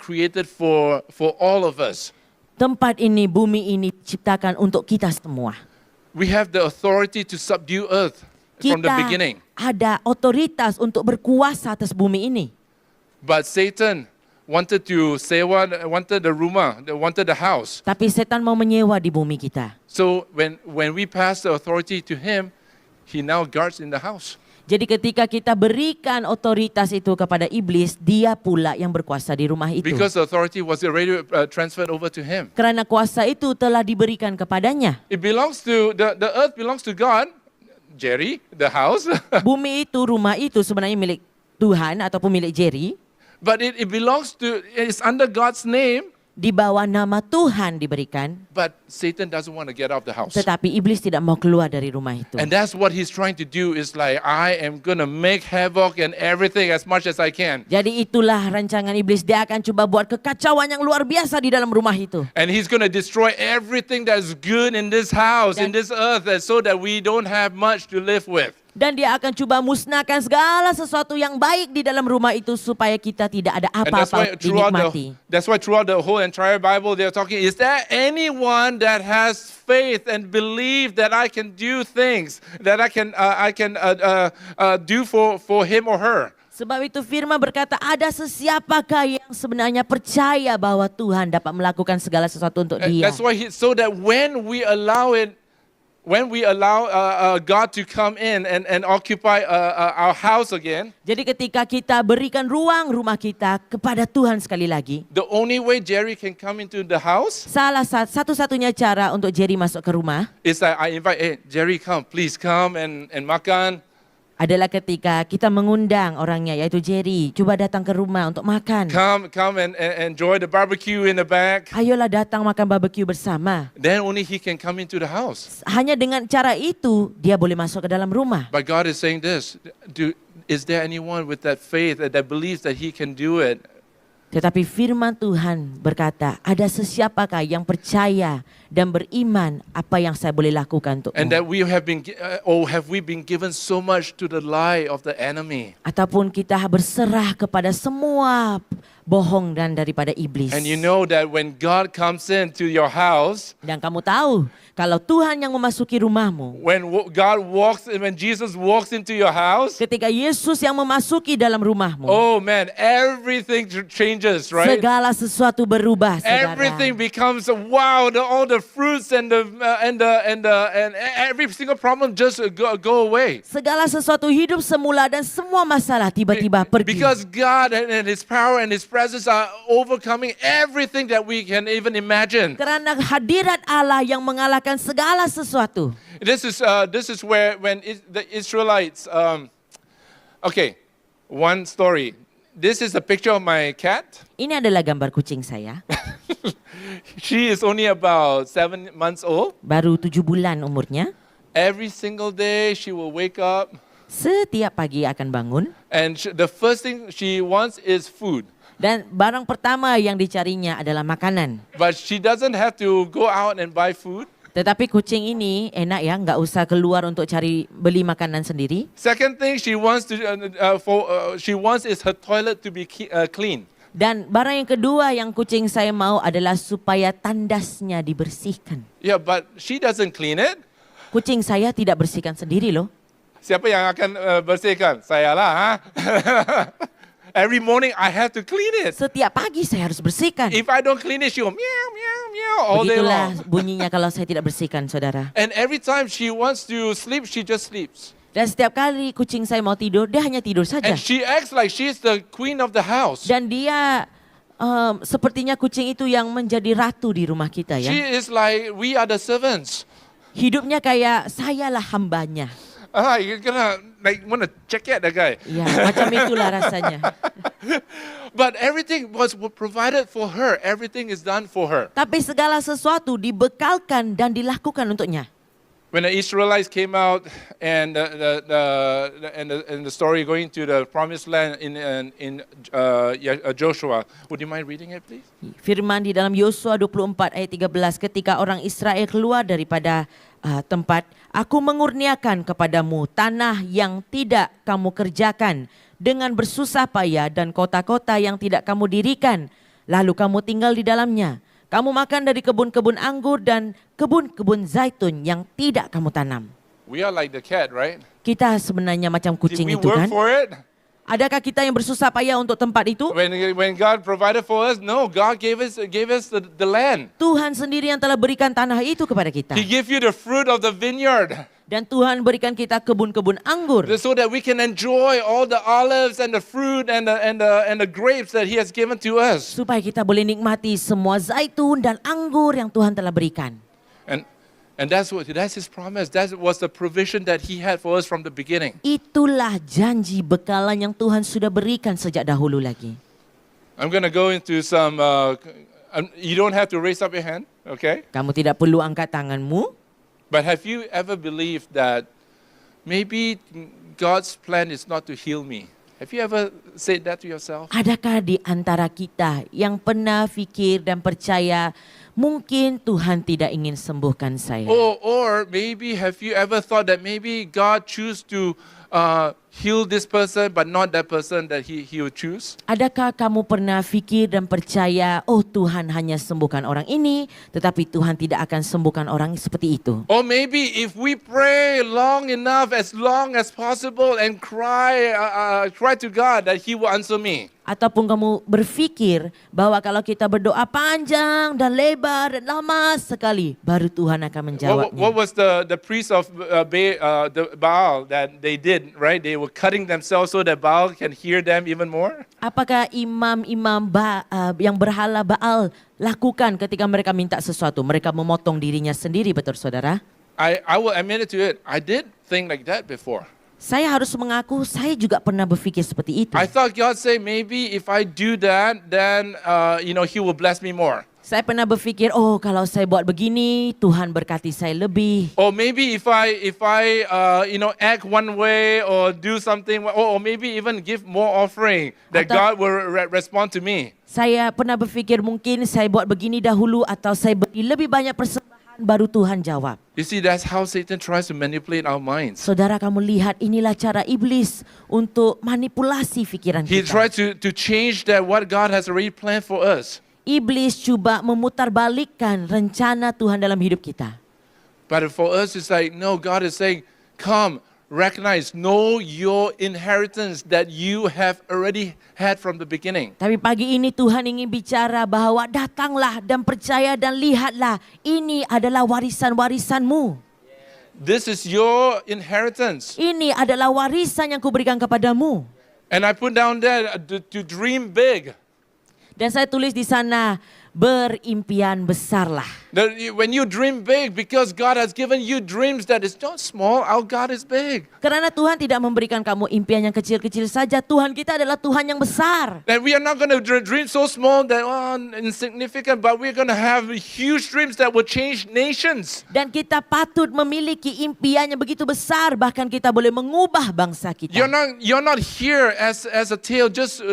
A: created for all of us.
B: Tempat ini, bumi ini diciptakan untuk kita semua.
A: We have the authority to subdue earth from the
B: Kita
A: beginning.
B: ada otoritas untuk berkuasa atas bumi ini.
A: But Satan wanted the house.
B: Tapi setan mau menyewa di bumi kita.
A: So when we pass the authority to him, he now guards in the house.
B: Jadi ketika kita berikan otoritas itu kepada iblis, dia pula yang berkuasa di rumah itu.
A: Because the authority was already transferred over to him.
B: Karena kuasa itu telah diberikan kepadanya.
A: It belongs to the earth belongs to God. Jerry, the house.
B: Bumi itu, rumah itu sebenarnya milik Tuhan ataupun milik Jerry.
A: But it's under God's name.
B: Di bawah nama Tuhan diberikan.
A: But Satan doesn't want to get out of the house.
B: Tetapi iblis tidak mau keluar dari rumah itu.
A: And that's what he's trying to do is like, I am going to make havoc and everything as much as I can.
B: Jadi itulah rancangan iblis. Dia akan coba buat kekacauan yang luar biasa di dalam rumah itu.
A: And he's going to destroy everything that's good in this house, in this earth, so that we don't have much to live with.
B: Dan dia akan coba musnahkan segala sesuatu yang baik di dalam rumah itu supaya kita tidak ada
A: And that's
B: apa-apa dinikmati.
A: why throughout the whole entire Bible they're talking, is there anyone that has faith and believe that I can do things that I can do for him or her?
B: Sebab itu firman berkata, ada sesiapakah yang sebenarnya percaya bahwa Tuhan dapat melakukan segala sesuatu untuk dia.
A: That's why so that when we allow God to come in and occupy our house again,
B: Jadi ketika kita berikan ruang rumah kita kepada Tuhan sekali lagi,
A: the only way Jerry can come into the house
B: satu-satunya cara untuk Jerry masuk ke rumah
A: is that I invite, hey, Jerry, please come and makan.
B: adalah ketika kita mengundang orangnya, yaitu Jerry, coba datang ke rumah untuk makan.
A: Come and enjoy the barbecue in the back.
B: Ayolah datang makan barbecue bersama.
A: Then only he can come into the house.
B: Hanya dengan cara itu, dia boleh masuk ke dalam rumah.
A: But God is saying this, is there anyone with that faith that believes that he can do it?
B: Tetapi firman Tuhan berkata, ada sesiapakah yang percaya dan beriman apa yang saya boleh lakukan untukmu?
A: And that have we been given so much to the lie of the enemy?
B: Ataupun kita berserah kepada semua bohong dan daripada iblis.
A: And you know that when God comes into your house,
B: Dan kamu tahu, kalau Tuhan yang memasuki rumahmu,
A: when Jesus walks into your house,
B: ketika Yesus yang memasuki dalam rumahmu,
A: oh man, everything changes, right?
B: segala sesuatu berubah, saudara.
A: Everything becomes wow. All the fruits and every single problem just go away.
B: Segala sesuatu hidup semula dan semua masalah tiba-tiba pergi.
A: Because God and His power and His presence are overcoming everything that we can even imagine.
B: Karena hadirat Allah yang mengalahkan segala sesuatu.
A: This is where when the Israelites. Okay, one story. This is a picture of my cat.
B: Ini adalah gambar kucing saya.
A: She is only about 7 months old.
B: Baru 7 bulan umurnya.
A: Every single day she will wake up.
B: Setiap pagi akan bangun
A: and the first thing she wants is food.
B: dan barang pertama yang dicarinya adalah makanan.
A: But she doesn't have to go out and buy food.
B: Tetapi kucing ini enak ya, nggak usah keluar untuk beli makanan sendiri.
A: Second thing she wants she wants is her toilet to be clean.
B: Dan barang yang kedua yang kucing saya mau adalah supaya tandasnya dibersihkan.
A: Yeah, but she doesn't clean it.
B: Kucing saya tidak bersihkan sendiri loh.
A: Siapa yang akan bersihkan? Saya lah, ha? Every morning I have to clean it.
B: Setiap pagi saya harus bersihkan.
A: If I don't clean it, she will meow, meow, meow all day
B: Begitulah
A: long.
B: bunyinya kalau saya tidak bersihkan, saudara.
A: And every time she wants to sleep, she just sleeps.
B: Dan setiap kali kucing saya mau tidur, dia hanya tidur saja.
A: And she acts like she's the queen of the house.
B: Dan dia sepertinya kucing itu yang menjadi ratu di rumah kita
A: She
B: ya.
A: is like, we are the servants.
B: Hidupnya kayak sayalah hambanya.
A: You're gonna wanna check out that guy.
B: Ya, macam itulah rasanya.
A: But everything was provided for her. Everything is done for her.
B: Tapi segala sesuatu dibekalkan dan dilakukan untuknya.
A: When the Israelites came out and the story going to the promised land in Joshua, would you mind reading it, please?
B: Firman di dalam Yosua 24 ayat 13, ketika orang Israel keluar daripada tempat, aku mengurniakan kepadamu tanah yang tidak kamu kerjakan dengan bersusah payah dan kota-kota yang tidak kamu dirikan, lalu kamu tinggal di dalamnya. Kamu makan dari kebun-kebun anggur dan kebun-kebun zaitun yang tidak kamu tanam.
A: We are like the cat, right?
B: Kita sebenarnya macam
A: Did
B: kucing
A: we
B: itu
A: work
B: kan?
A: for it?
B: Adakah kita yang bersusah payah untuk tempat itu?
A: When God provided for us, no, God gave us the land.
B: Tuhan sendiri yang telah berikan tanah itu kepada kita.
A: He gave you the fruit of the vineyard
B: Dan Tuhan berikan kita kebun-kebun anggur.
A: so that we can enjoy all the olives and the fruit and the grapes that He has given to us.
B: Supaya kita boleh nikmati semua zaitun dan anggur yang Tuhan telah berikan.
A: And that's His promise. That was the provision that He had for us from the beginning.
B: Itulah janji bekalan yang Tuhan sudah berikan sejak dahulu lagi.
A: I'm going to go into some. You don't have to raise up your hand, okay?
B: Kamu tidak perlu angkat tanganmu.
A: But have you ever believed that maybe God's plan is not to heal me? Have you ever said that to yourself?
B: Adakah di antara kita yang pernah fikir dan percaya mungkin Tuhan tidak ingin sembuhkan saya?
A: Or maybe have you ever thought that maybe God choose to heal this person but not that person that He would choose?
B: Adakah kamu pernah fikir dan percaya, oh Tuhan hanya sembuhkan orang ini, tetapi Tuhan tidak akan sembuhkan orang seperti itu?
A: Or maybe if we pray long enough, as long as possible, and cry to God that He will answer me.
B: Ataupun kamu berpikir bahwa kalau kita berdoa panjang dan lebar dan lama sekali, baru Tuhan akan menjawabnya.
A: What was the priest of the Baal that they did, right? They were cutting themselves so that Baal can hear them even more.
B: Apakah imam-imam yang berhala Baal lakukan ketika mereka minta sesuatu? Mereka memotong dirinya sendiri, betul saudara?
A: I will admit it to it. I did think like that before.
B: Saya harus mengaku, saya juga pernah berpikir seperti itu.
A: I thought God say maybe if I do that, then He will bless me more.
B: Saya pernah berpikir, oh kalau saya buat begini, Tuhan berkati saya lebih.
A: Or maybe if I act one way or do something, or maybe even give more offering, that God will respond to me.
B: Saya pernah berpikir mungkin saya buat begini dahulu atau saya beri lebih banyak persembahan baru Tuhan jawab.
A: You see, that's how Satan tries to manipulate our minds.
B: Saudara, kamu lihat inilah cara iblis untuk manipulasi pikiran
A: He
B: kita.
A: tries to change that what God has already planned for us.
B: Iblis coba memutarbalikkan rencana Tuhan dalam hidup kita.
A: But for us, it's like, no, God is saying, come, recognize, know your inheritance that you have already had from the beginning.
B: Tapi pagi ini Tuhan ingin bicara bahwa datanglah dan percaya dan lihatlah, ini adalah warisan-warisanmu.
A: This is your inheritance.
B: Ini adalah warisan yang kuberikan kepadamu.
A: And I put down there to dream big.
B: Dan saya tulis di sana, berimpian besarlah.
A: When you dream big, because God has given you dreams that is not small, our God is big.
B: Karena Tuhan tidak memberikan kamu impian yang kecil-kecil saja. Tuhan kita adalah Tuhan yang besar.
A: And we are not going to dream so small that insignificant, but we're going to have huge dreams that will change nations.
B: Dan kita patut memiliki impian yang begitu besar, bahkan kita boleh mengubah bangsa kita.
A: You're not here as a tail just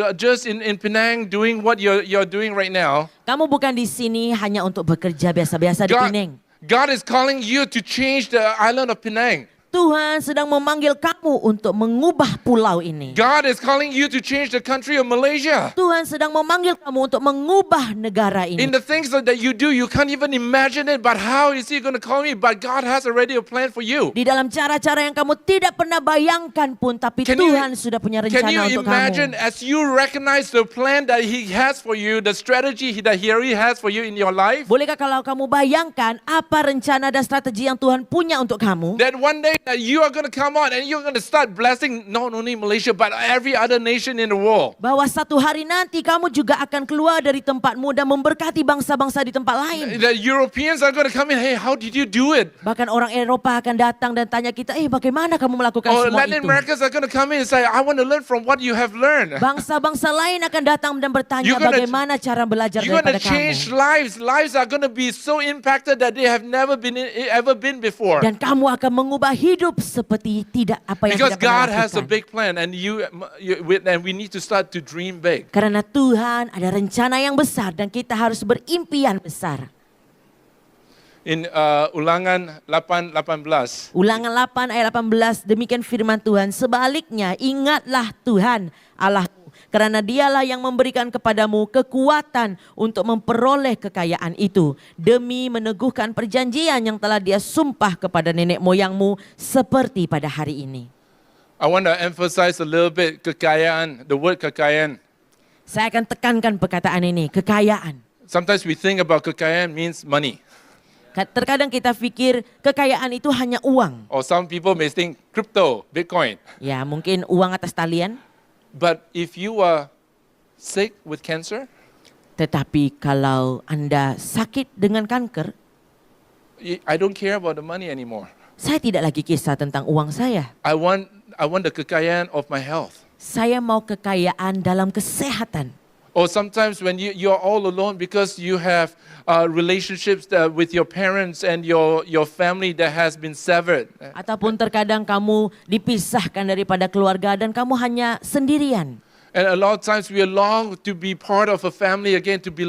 A: in Penang doing what you're doing right now.
B: Kamu bukan di sini hanya untuk bekerja biasa-biasa di Penang.
A: God is calling you to change the island of Penang.
B: Tuhan sedang memanggil kamu untuk mengubah pulau ini.
A: God is calling you to change the country of Malaysia.
B: Tuhan sedang memanggil kamu untuk mengubah negara ini.
A: In the things that you do, you can't even imagine it, but how is He going to call me? But God has already a plan for you.
B: Di dalam cara-cara yang kamu tidak pernah bayangkan pun, tapi Tuhan sudah punya
A: Can
B: rencana
A: you
B: untuk
A: imagine
B: kamu.
A: as you recognize the plan that He has for you, the strategy that He already has for you in your life?
B: Bolehkah kalau kamu bayangkan apa rencana dan strategi yang Tuhan punya untuk kamu?
A: That one day that you are going to come out and you're going to start blessing not only Malaysia but every other nation in the world.
B: Bahwa satu hari nanti kamu juga akan keluar dari tempatmu dan memberkati bangsa-bangsa di tempat lain.
A: The Europeans are going to come in, hey, how did you do it?
B: Bahkan orang Eropa akan datang dan tanya kita, bagaimana kamu melakukan
A: Or
B: semua
A: Latin
B: itu?
A: Americans are going to come in and say, I want to learn from what you have learned.
B: Bangsa-bangsa lain akan datang dan bertanya
A: You're gonna-
B: bagaimana cara belajar
A: You're going
B: daripada
A: to change
B: kamu.
A: lives. Lives are going to be so impacted that they have never ever been before.
B: Dan kamu akan mengubah hidup seperti tidak apa yang
A: Because
B: tidak pernah
A: God has a
B: lakukan.
A: big plan, and we need to start to dream big.
B: Karena Tuhan ada rencana yang besar dan kita harus berimpian besar.
A: In Ulangan 8:18,
B: Ulangan 8 ayat 18, demikian firman Tuhan. Sebaliknya ingatlah Tuhan Allahmu, karena dialah yang memberikan kepadamu kekuatan untuk memperoleh kekayaan itu, demi meneguhkan perjanjian yang telah Dia sumpah kepada nenek moyangmu seperti pada hari ini.
A: I want to emphasize a little bit kekayaan, the word kekayaan.
B: Saya akan tekankan perkataan ini, kekayaan.
A: Sometimes we think about kekayaan means money.
B: Terkadang kita pikir kekayaan itu hanya uang.
A: Or some people may think crypto, Bitcoin.
B: Ya, mungkin uang atas talian.
A: But if you are sick with cancer,
B: Tetapi kalau Anda sakit dengan kanker,
A: I don't care about the money anymore.
B: saya tidak lagi kisah tentang uang saya.
A: I want the kekayaan of my health.
B: Saya mau kekayaan dalam kesehatan.
A: Or sometimes when you're all alone because you have relationships with your parents and your family that has been severed.
B: Ataupun terkadang kamu dipisahkan daripada keluarga dan kamu hanya sendirian.
A: And a lot of times we long to be part of a family again, to be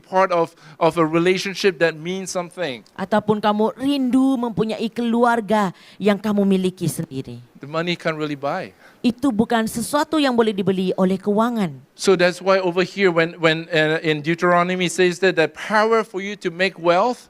A: part of a relationship that means something.
B: Ataupun kamu rindu mempunyai keluarga yang kamu miliki sendiri.
A: The money can't really buy.
B: Itu bukan sesuatu yang boleh dibeli oleh keuangan.
A: So that's why over here when in Deuteronomy says that the power for you to make wealth,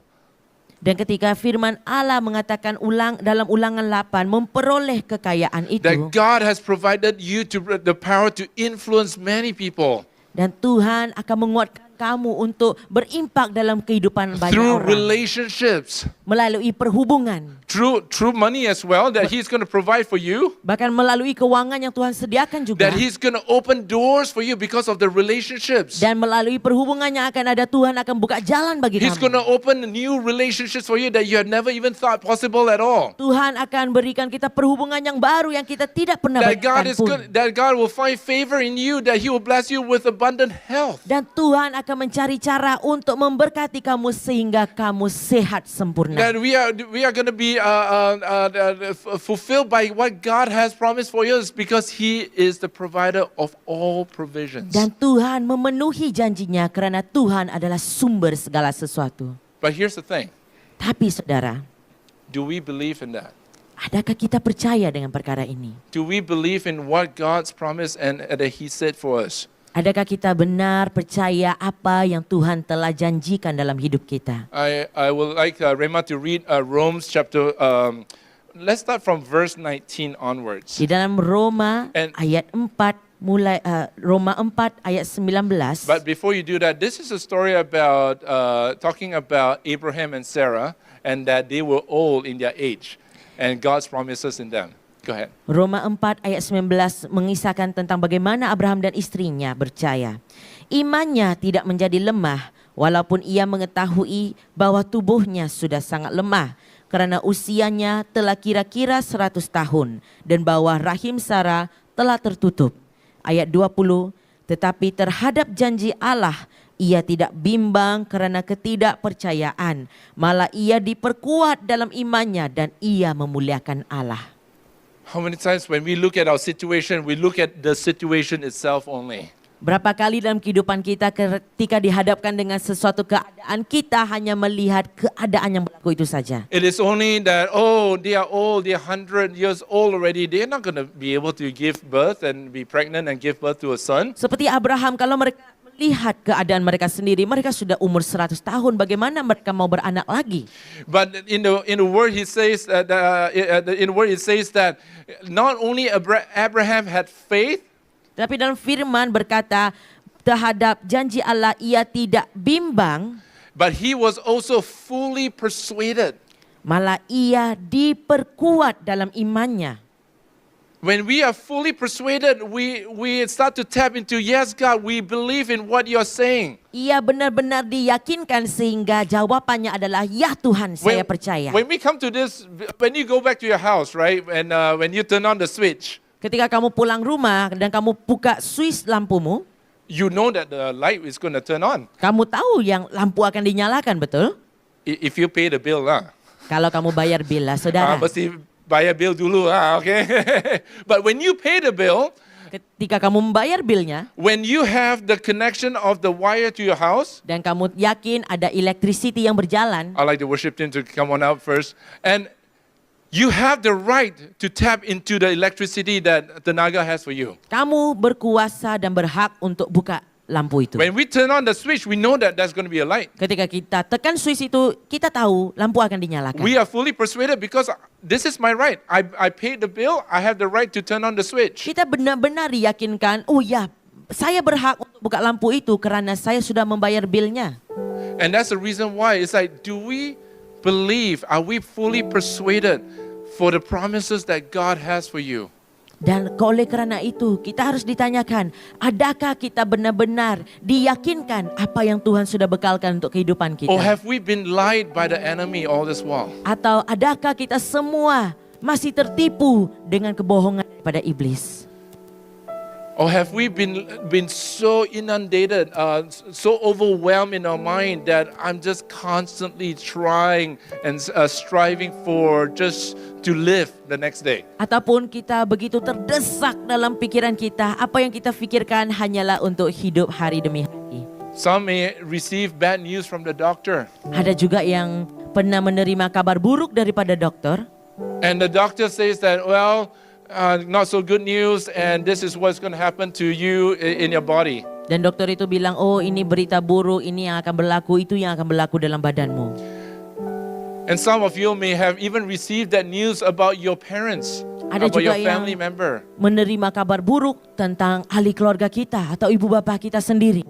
B: Dan ketika firman Allah mengatakan dalam Ulangan 8 memperoleh kekayaan itu,
A: that God has provided you the power to influence many people
B: dan Tuhan akan menguatkan kamu untuk berimpak dalam kehidupan banyak
A: through
B: orang
A: relationships,
B: melalui perhubungan,
A: through money as well, that He's going to provide for you,
B: bahkan melalui keuangan yang Tuhan sediakan juga,
A: that He's going to open doors for you because of the relationships.
B: dan melalui perhubungan yang akan ada, Tuhan akan buka jalan bagi
A: He's going
B: kamu.
A: to open new relationships for you that you had never even thought possible at all.
B: Tuhan akan berikan kita perhubungan yang baru yang kita tidak pernah
A: That God
B: bayangkan
A: is
B: pun.
A: good, that God will find favor in you, that He will bless you with abundant health.
B: Dan Tuhan akan mencari cara untuk memberkati kamu sehingga kamu sehat sempurna.
A: That we are going to be fulfilled by what God has promised for us because He is the provider of all provisions.
B: Dan Tuhan memenuhi janjinya karena Tuhan adalah sumber segala sesuatu.
A: But here's the thing.
B: Tapi saudara,
A: Do we believe in that?
B: adakah kita percaya dengan perkara ini?
A: Do we believe in what God's promised and that He said for us?
B: Adakah kita benar percaya apa yang Tuhan telah janjikan dalam hidup kita?
A: I would like Rema to read Romans chapter, let's start from verse 19 onwards.
B: Di dalam Roma
A: And-
B: ayat 4 mulai Roma 4 ayat 19.
A: But before you do that, this is a story about talking about Abraham and Sarah and that they were old in their age and God's promises in them. Go ahead.
B: Roma 4 ayat 19 mengisahkan tentang bagaimana Abraham dan istrinya percaya. Imannya tidak menjadi lemah walaupun ia mengetahui bahwa tubuhnya sudah sangat lemah karena usianya telah kira-kira 100 tahun dan bahwa rahim Sarah telah tertutup. Ayat 20, tetapi terhadap janji Allah ia tidak bimbang karena ketidakpercayaan, malah ia diperkuat dalam imannya dan ia memuliakan Allah.
A: How many times when we look at our situation, we look at the situation itself only?
B: Berapa kali dalam kehidupan kita ketika dihadapkan dengan sesuatu keadaan, kita hanya melihat keadaan yang berlaku itu saja.
A: It is only that, they are old, they are 100 years old already. They're not going to be able to give birth and be pregnant and give birth to a son.
B: Seperti Abraham, kalau mereka melihat keadaan mereka sendiri, mereka sudah umur 100 tahun, bagaimana mereka mau beranak lagi?
A: But in the word he says that not only Abraham had faith,
B: Tapi dalam firman berkata terhadap janji Allah ia tidak bimbang,
A: but he was also fully persuaded.
B: malah ia diperkuat dalam imannya.
A: When we are fully persuaded, we start to tap into, yes, God, we believe in what you're saying.
B: Ia benar-benar diyakinkan sehingga jawabannya adalah, ya Tuhan, saya percaya.
A: When we come to this, when you go back to your house, right, and when you turn on the switch,
B: Ketika kamu pulang rumah dan kamu buka switch lampumu,
A: you know that the light is going to turn on.
B: kamu tahu yang lampu akan dinyalakan, betul?
A: If you pay the bill lah.
B: Kalau kamu bayar bil lah, saudara.
A: Mesti bayar bill dulu lah, okay? But when you pay the bill,
B: Ketika kamu membayar bilnya,
A: when you have the connection of the wire to your house,
B: dan kamu yakin ada electricity yang berjalan,
A: I like the worship team to come on out first, and you have the right to tap into the electricity that Tenaga has for you.
B: kamu berkuasa dan berhak untuk buka lampu itu.
A: When we turn on the switch, we know that there's going to be a light.
B: Ketika kita tekan switch itu, kita tahu lampu akan dinyalakan.
A: We are fully persuaded because this is my right. I paid the bill. I have the right to turn on the switch.
B: Kita benar-benar diyakinkan, oh ya, saya berhak untuk buka lampu itu karena saya sudah membayar bilnya.
A: And that's the reason why. It's like, do we believe? Are we fully persuaded for the promises that God has for you?
B: Dan oleh kerana itu, kita harus ditanyakan, adakah kita benar-benar diyakinkan apa yang Tuhan sudah bekalkan untuk kehidupan kita?
A: Or have we been lied by the enemy all this while?
B: Atau adakah kita semua masih tertipu dengan kebohongan daripada iblis?
A: Or have we been so inundated, so overwhelmed in our mind that I'm just constantly trying and striving for just to live the next day?
B: Ataupun kita begitu terdesak dalam pikiran kita, apa yang kita pikirkan hanyalah untuk hidup hari demi hari.
A: Some may receive bad news from the doctor,
B: Ada juga yang pernah menerima kabar buruk daripada dokter,
A: and the doctor says that, well, not so good news, and this is what's going to happen to you in your body.
B: dan dokter itu bilang, oh ini berita buruk, ini yang akan berlaku, itu yang akan berlaku dalam badanmu.
A: And some of you may have even received that news about your parents,
B: Ada
A: about
B: juga
A: your family
B: yang
A: member.
B: menerima kabar buruk tentang ahli keluarga kita atau ibu bapa kita sendiri.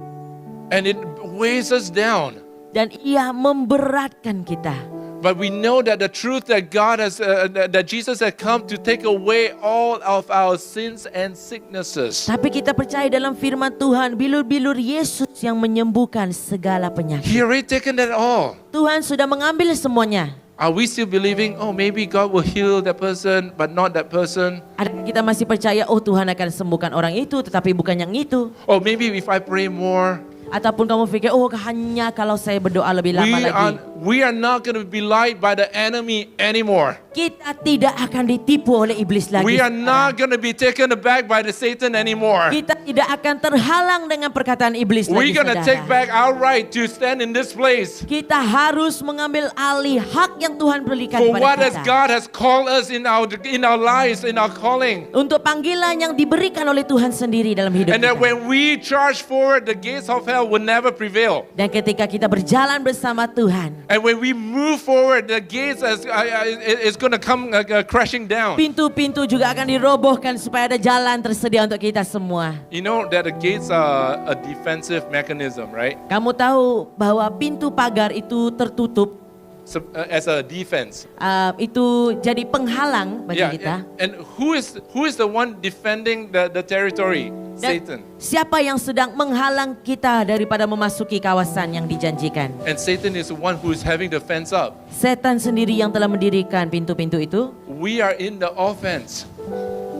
A: And it weighs us down.
B: Dan ia memberatkan kita.
A: But we know that the truth that God has, that Jesus has come to take away all of our sins and sicknesses.
B: Tapi kita percaya dalam firman Tuhan, bilur-bilur Yesus yang menyembuhkan segala penyakit.
A: He already taken that all.
B: Tuhan sudah mengambil semuanya.
A: Are we still believing, maybe God will heal that person, but not that person?
B: Adakah kita masih percaya, Tuhan akan sembuhkan orang itu, tetapi bukan yang itu?
A: Or maybe if I pray more,
B: Ataupun kamu pikir, hanya kalau saya berdoa lebih lama lagi.
A: we are not going to be lied by the enemy anymore.
B: Kita tidak akan ditipu oleh iblis lagi.
A: We are not going to be taken aback by the Satan anymore.
B: Kita tidak akan terhalang dengan perkataan iblis
A: We're
B: lagi,
A: going to take
B: saudara.
A: back our right to stand in this place.
B: Kita harus mengambil alih hak yang Tuhan berikan
A: For
B: kepada
A: what has
B: kita.
A: God has called us in our lives, in our calling.
B: Untuk panggilan yang diberikan oleh Tuhan sendiri dalam hidup
A: And that
B: kita.
A: when we charge forward, the gates of hell will never prevail.
B: Dan ketika kita berjalan bersama Tuhan,
A: And when we move forward, the gates is going to come crashing down.
B: pintu-pintu juga akan dirobohkan supaya ada jalan tersedia untuk kita semua.
A: You know that the gates are a defensive mechanism, right?
B: Kamu tahu bahwa pintu pagar itu tertutup,
A: So, as a defense.
B: itu jadi penghalang bagi kita.
A: And who is the one defending the territory? Satan.
B: Siapa yang sedang menghalang kita daripada memasuki kawasan yang dijanjikan?
A: And Satan is the one who is having the fence up.
B: Setan sendiri yang telah mendirikan pintu-pintu itu.
A: We are in the offense.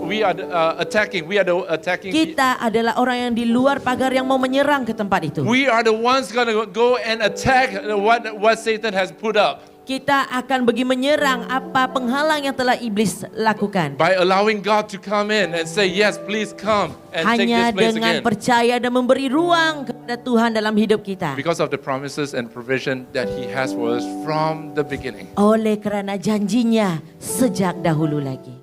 A: We are attacking. We are the attacking.
B: Kita adalah orang yang di luar pagar yang mau menyerang ke tempat itu.
A: We are the ones going to go and attack what Satan has put up.
B: Kita akan pergi menyerang apa penghalang yang telah iblis lakukan.
A: By allowing God to come in and say, yes, please come and take
B: Hanya
A: this place
B: dengan
A: again.
B: percaya dan memberi ruang kepada Tuhan dalam hidup kita.
A: Because of the promises and provision that He has for us from the beginning.
B: Oleh kerana janjinya sejak dahulu lagi.